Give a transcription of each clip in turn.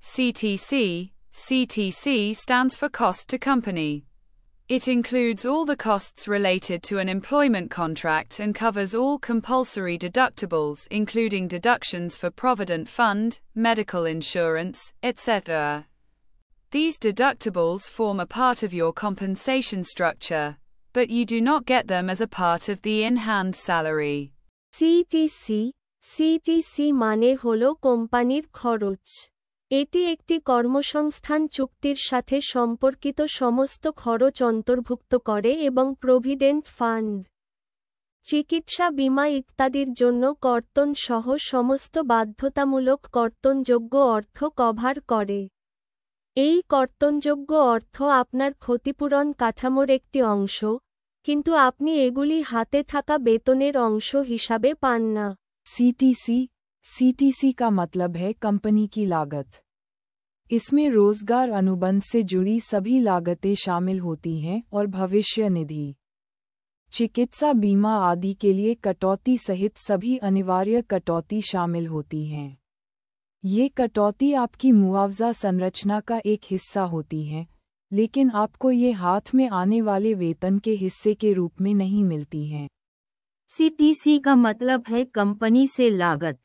CTC. CTC stands for cost to company. It includes all the costs related to an employment contract and covers all compulsory deductibles, including deductions for Provident Fund, medical insurance, etc. These deductibles form a part of your compensation structure, but you do not get them as a part of the in-hand salary. CTC. CTC মানে হলো কোম্পানির খরচ। এটি একটি কর্মসংস্থান চুক্তির সাথে সম্পর্কিত সমস্ত খরচ অন্তর্ভুক্ত করে এবং প্রভিডেন্ট ফান্ড, চিকিৎসা বীমা ইত্যাদির জন্য কর্তন সহ সমস্ত বাধ্যতামূলক কর্তনযোগ্য অর্থ কভার করে। এই কর্তনযোগ্য অর্থ আপনার ক্ষতিপূরণ কাঠামোর একটি অংশ, কিন্তু আপনি এগুলি হাতে থাকা বেতনের অংশ হিসাবে পান না। सीटीसी। सीटीसी का मतलब है कंपनी की लागत। इसमें रोजगार अनुबंध से जुड़ी सभी लागतें शामिल होती हैं और भविष्य निधि, चिकित्सा बीमा आदि के लिए कटौती सहित सभी अनिवार्य कटौती शामिल होती हैं। ये कटौती आपकी मुआवजा संरचना का एक हिस्सा होती है, लेकिन आपको ये हाथ में आने वाले वेतन के हिस्से के रूप में नहीं मिलती हैं। सीटीसी का मतलब है कंपनी से लागत।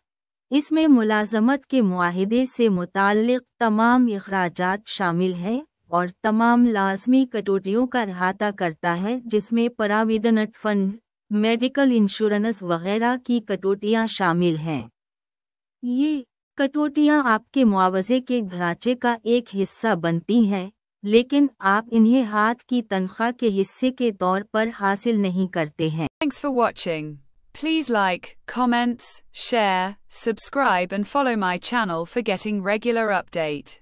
इसमें मुलाजमत के मुआहिदे से मुताल्लिक़ तमाम इखराजात शामिल हैं और तमाम लाज़मी कटौतियों का अहाता करता है, जिसमें प्रोविडेंट फंड, मेडिकल इंश्योरेंस वगैरह की कटौतियाँ शामिल हैं। ये कटौतियाँ आपके मुआवजे के ढांचे का एक हिस्सा बनती हैं, लेकिन आप इन्हें हाथ की तनख्वाह के हिस्से के तौर पर हासिल नहीं करते हैं। Thanks for watching. Please like, comments, share, subscribe and follow my channel for getting regular update.